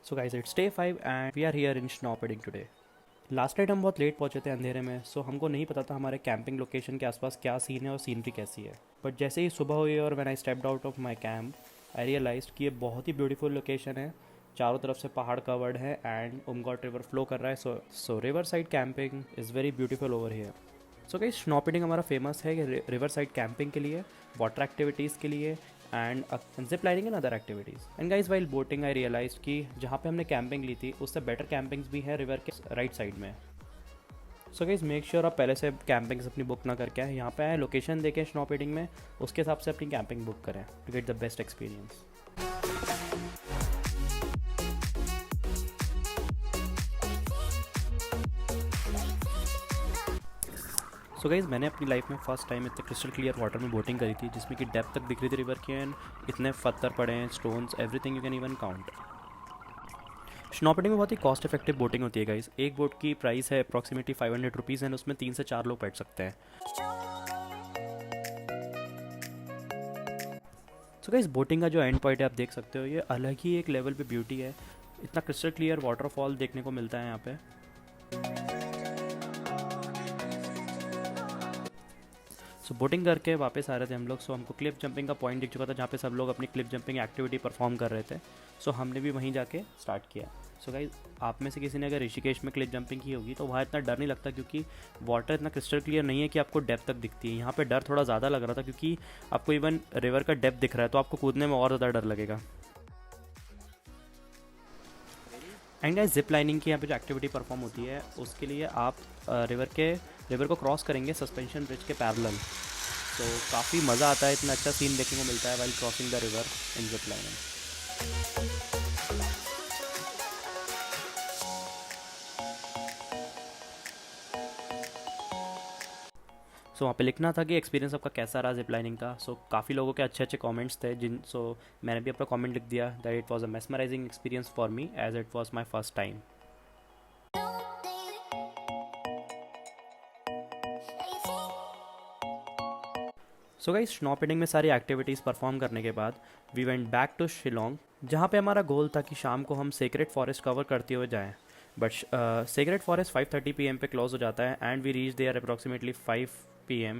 So guys it's day 5 and we are here in Shnongpdeng today. Last night हम बहुत late पहुंचे थे अंधेरे में, सो हमको नहीं पता था हमारे कैंपिंग लोकेशन के आसपास क्या सीन है और सीनरी कैसी है। बट जैसे ही सुबह हुई और when I stepped out of my camp I realised कि ये बहुत ही ब्यूटीफुल लोकेशन है। चारों तरफ से पहाड़ कवर्ड है एंड उमगॉट रिवर फ्लो कर रहा है। So river side camping is very beautiful over here. So guys Shnongpdeng हमारा फेमस है रिवर साइड कैंपिंग के लिए, वाटर एक्टिविटीज़ के लिए and zip lining and other activities. And guys while boating I realise कि जहाँ पे हमने कैंपिंग ली थी उससे बेटर कैंपिंग्स भी है रिवर के राइट साइड में। सो गाइस मेक श्योर आप पहले से कैंपिंग्स अपनी बुक ना करके आए, यहाँ पे आए, लोकेशन देखें स्नोपेडिंग में, उसके हिसाब से अपनी कैंपिंग बुक करें to get the best experience. So guys मैंने अपनी लाइफ में फ़र्स्ट टाइम इतने क्रिस्टल क्लियर वाटर में बोटिंग करी थी जिसमें कि डेप्थ तक दिख रही थी रिवर की एंड इतने पत्थर पड़े हैं, stones, everything you can even count. Snowboarding में बहुत ही कॉस्ट इफेक्टिव बोटिंग होती है गाइज़। एक बोट की प्राइस है अप्रॉक्सीमेटली 500 रुपीज़ एंड उसमें 3 से 4 लोग बैठ सकते हैं। सो गाइज़ बोटिंग का जो एंड पॉइंट है आप देख सकते हो, ये अलग ही एक लेवल पे ब्यूटी है। इतना क्रिस्टल क्लियर वाटरफॉल देखने को मिलता है यहाँ पे। सो बोटिंग करके वापस आ रहे थे हम लोग। सो हमको क्लिफ जंपिंग का पॉइंट दिख चुका था जहाँ पे सब लोग अपनी क्लिफ जंपिंग एक्टिविटी परफॉर्म कर रहे थे। सो हमने भी वहीं जाके स्टार्ट किया। सो गाइज आप में से किसी ने अगर ऋषिकेश में क्लिफ जंपिंग की होगी तो वहाँ इतना डर नहीं लगता क्योंकि वाटर इतना क्रिस्टल क्लियर नहीं है कि आपको डेप्थ तक दिखती है। यहाँ पे डर थोड़ा ज़्यादा लग रहा था क्योंकि आपको इवन रिवर का डेप्थ दिख रहा है तो आपको कूदने में और ज़्यादा डर लगेगा। एंड गाइस जिप लाइनिंग की यहाँ पे जो एक्टिविटी परफॉर्म होती है उसके लिए आप रिवर को क्रॉस करेंगे सस्पेंशन ब्रिज के पैरेलल। तो काफ़ी मज़ा आता है, इतना अच्छा सीन देखने को मिलता है while crossing the river in zip lining. So वहाँ पे लिखना था कि एक्सपीरियंस आपका कैसा रहा जिप लाइनिंग का। सो काफ़ी लोगों के अच्छे अच्छे कमेंट्स थे मैंने भी अपना कमेंट लिख दिया that it was a mesmerising experience for me as it was my first time. So guys Shnongpdeng में सारी एक्टिविटीज़ परफॉर्म करने के बाद we went back to Shillong, जहाँ पे हमारा गोल था कि शाम को हम सेक्रेट फॉरेस्ट कवर करते हुए जाएं। बट सेक्रेट फॉरेस्ट 5:30 PM पे क्लोज हो जाता है and we reach there approximately 5 PM।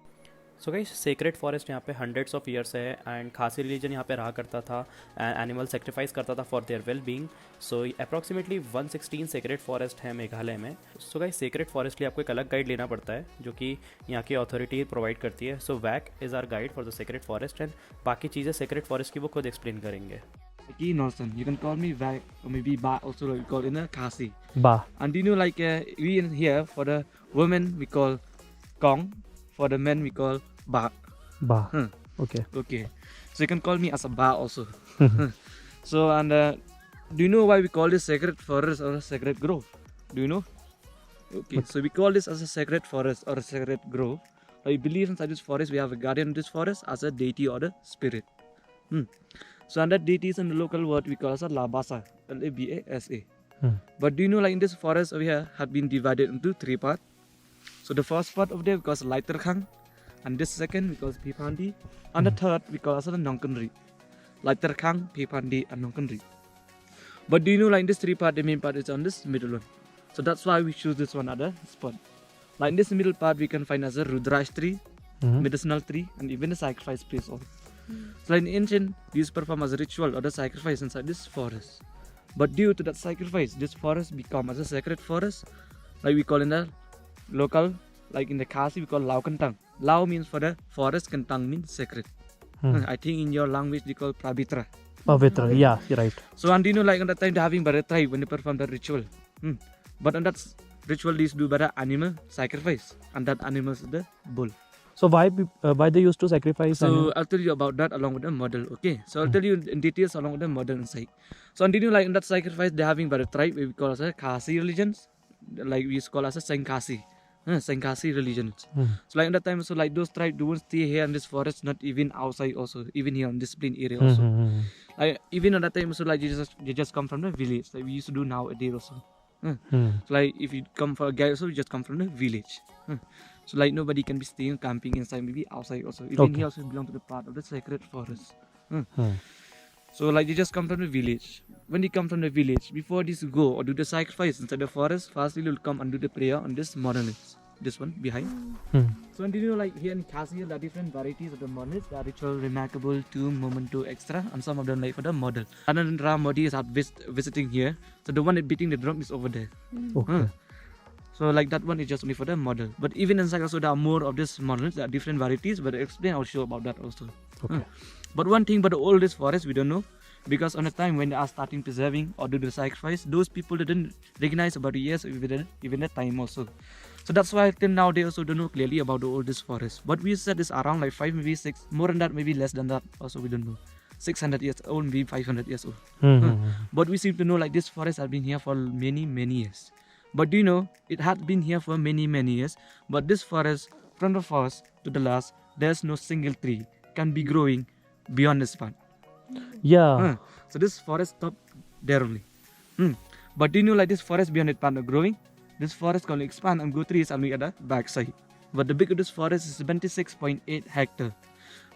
So guys sacred forest यहाँ पे हंड्रेड्स ऑफ ईयर्स है एंड खासी रिलीजन यहाँ पे रहा करता था एंड एनिमल सेक्रीफाइस करता था for their well being. So approximately 116 sacred forest है मेघालय में। सो गाइस सेक्रेट फॉरेस्ट लिए आपको एक अलग गाइड लेना पड़ता है जो कि यहाँ की अथॉरिटी प्रोवाइड करती है। So Wak is our guide for the sacred forest and बाकी चीज़ें सेक्रेट फॉरेस्ट की वो खुद एक्सप्लेन करेंगे। Aki Nelson, you can call me Vak or maybe Ba, also we call in a Kasi. Ba. And you know, like we in here for the women we call Kong, for the men we call Ba. Ba. Huh. Okay. Okay, so you can call me as a Ba also. So and do you know why we call this sacred forest or a sacred grove? Do you know? Okay, What? so we call this as a sacred forest or a sacred grove. We believe inside this forest we have a guardian of this forest as a deity or a spirit. So and that deity is in the local word we call as a Labasa, Labasa. But do you know, like in this forest over here had been divided into 3 parts. So the first part of there we call as Laiterkhang, and this second we call as Pipandi, and the third we call as a Nongkanri. Laiterkhang, Pipandi, and Nongkanri. But do you know, like in this 3 part, the main part is on this middle one. So that's why we choose this one other spot. Like in this middle part we can find as a Rudrash tree, medicinal tree, and even a sacrifice place also. So in ancient, we used to perform as a ritual or the sacrifice inside this forest. But due to that sacrifice, this forest become as a sacred forest, like we call in the local, like in the Khasi, we call Lao Kantang. Lao means for the forest, Kantang means sacred. I think in your language they call Prabitra. Pavitra. Yeah, you're right. So and you know, like on that time they're having Bharat tribe when they perform the ritual. But on that ritual they used to do by the animal sacrifice, and that animal is the bull. So why they used to sacrifice? So I'll tell you about that along with the model. Okay, so I'll tell you in details along with the model inside. So and you know, like in that sacrifice they're having by the tribe we call as a Khasi religions, like we used to call as a Sankasi. Sankasi religions. So like in that time, so like those tribes don't stay here in this forest, not even outside also, even here in this plain area also. Like even on that time, so like they just come from the village, like we used to do nowadays also. So like if you come for a guide also, you just come from the village. So like nobody can be staying camping inside, maybe outside also. Even Okay. he also belong to the part of the sacred forest. So like you just come from the village. When you come from the village, before this go or do the sacrifice inside the forest, firstly you'll come and do the prayer on this monolith. This one behind. Hmm. So and you know like here in Khasi, there are different varieties of the monoliths. They are ritual, remarkable, tomb, memento, extra, and some of them like for the model. Anandra Modi is out visiting here. So the one that beating the drum is over there. Okay. So like that one is just only for the model. But even inside also there are more of this monoliths. There are different varieties. But I'll explain, I'll show about that also. Okay. But one thing about the oldest forest we don't know, because on the time when they are starting preserving or do the sacrifice, those people didn't recognize about the years, even the time also. So that's why till now they also don't know clearly about the oldest forest. But we said it's around like 5, maybe 6, more than that, maybe less than that. Also we don't know. 600 years old, maybe 500 years old. But we seem to know like this forest has been here for many years. But do you know, it had been here for many years. But this forest, from the first to the last, there's no single tree can be growing beyond this one. Yeah. So this forest stopped there only. But do you know like this forest beyond it part of growing? This forest can expand and grow trees only at the back side. But the big of this forest is 76.8 hectare.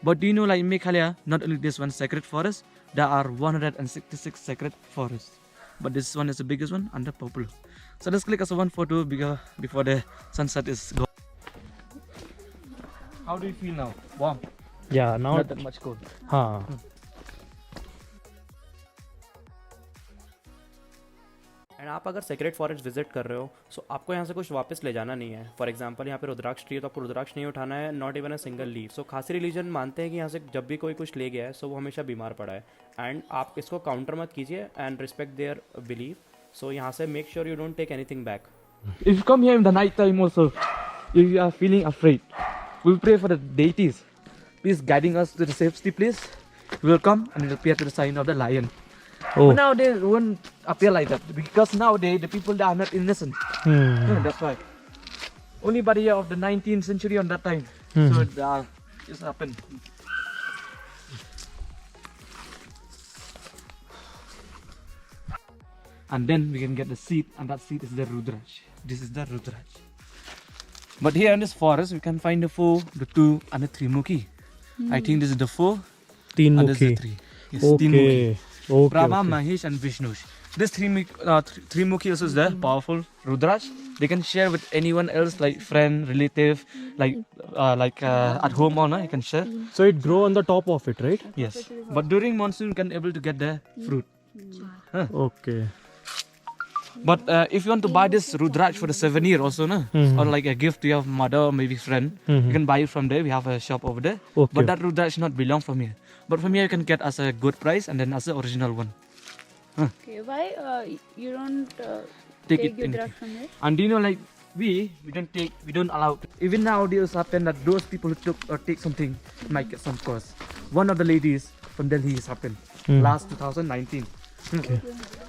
But do you know like in Meghalaya, not only this one sacred forest, there are 166 sacred forests. But this one is the biggest one and the popular. So let's click as one photo before the sunset is gone. How do you feel now? Warm. Yeah. Now. Not that much cold. हाँ. And आप अगर secret forest visit कर रहे हो सो आपको यहाँ से कुछ वापस ले जाना नहीं है. फॉर एग्जांपल यहाँ पे रुद्राक्ष ट्री है तो आपको रुद्राक्ष नहीं उठाना है, not even a single leaf. So Khasi religion मानते हैं कि यहाँ से जब भी कोई कुछ ले गया है सो वो हमेशा बीमार पड़ा है. एंड आप इसको काउंटर मत कीजिए and respect their believe. So यहाँ से make sure you don't take anything back. If you come here in the night time also, if you are feeling afraid, we pray for the deities. Please guiding us to the safety place. We will come and it will appear to the sign of the lion. Oh. But nowadays it won't appear like that because nowadays the people they are not innocent. That's why. Only by the year of the 19th century on that time. So this happened. And then we can get the seed, and that seed is the Rudraj. This is the Rudraj. But here in this forest, we can find the 4, the 2, and the 3 Mukhi. I think this is the 4, तीन and this is मुखी. the 3. Yes, 3 Mukhi. Okay. Okay. Brahma, Okay. Mahesh, and Vishnu. This 3 Mukhi also is the powerful Rudraj. They can share with anyone else, like friend, relative, like at home or no, you can share. So it grow on the top of it, right? Yes. But during monsoon, you can able to get the fruit. Okay. But if you want to buy this Rudraj for the souvenir also, no? Or like a gift to your mother or maybe friend, you can buy it from there. We have a shop over there. Okay. But that Rudraj not belong from here. But from here you can get as a good price and then as the original one. Okay, why you don't Take take it your anything. drug from it? And do you know like we don't allow. Even nowadays happen that those people who took or take something might get some cost. One of the ladies from Delhi has happened last 2019. Okay.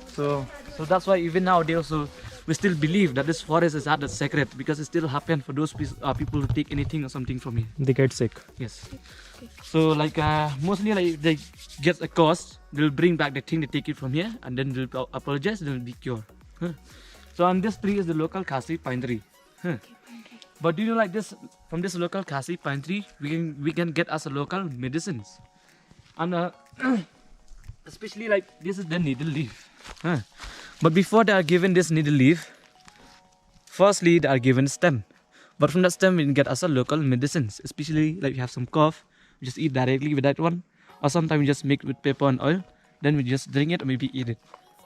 So that's why even nowadays also we still believe that this forest is at the sacred because it still happen for those people who take anything or something from here. They get sick. Yes. So like mostly like they get a cost, they'll bring back the thing, they take it from here and then they'll apologize, they'll be cured. So on this tree is the local Khasi pine tree. But do you know like this from this local Khasi pine tree we can get as a local medicines. And especially like this is the needle leaf. But before they are given this needle leaf, firstly they are given stem. But from that stem we can get as a local medicines. Especially like you have some cough, we just eat directly with that one. Or sometimes we just make it with pepper and oil. Then we just drink it or maybe eat it.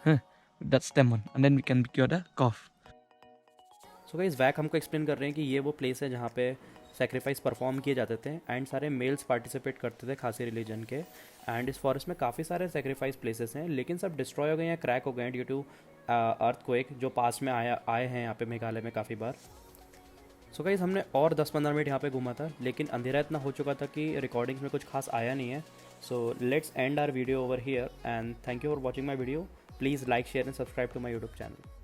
With that stem one. And then we can cure the cough. So guys Wak हमको explain कर रहे हैं कि ये वो place है जहाँ पे सेक्रीफाइस परफॉर्म किए जाते थे एंड सारे मेल्स पार्टिसिपेट करते थे खासी रिलीजन के. एंड इस फॉरेस्ट में काफ़ी सारे सेक्रीफाइस प्लेसेस हैं लेकिन सब डिस्ट्रॉय हो गए या क्रैक हो गए हैं ड्यू टू अर्थक्वेक जो पास में आए हैं यहाँ पे मेघालय में काफ़ी बार. सो गाइस हमने और 10-15 मिनट यहाँ पे घूमा था लेकिन अंधेरा इतना हो चुका था कि रिकॉर्डिंग्स में कुछ खास आया नहीं है. So let's end our video over here and thank you for watching my video. Please like share and subscribe to my YouTube channel.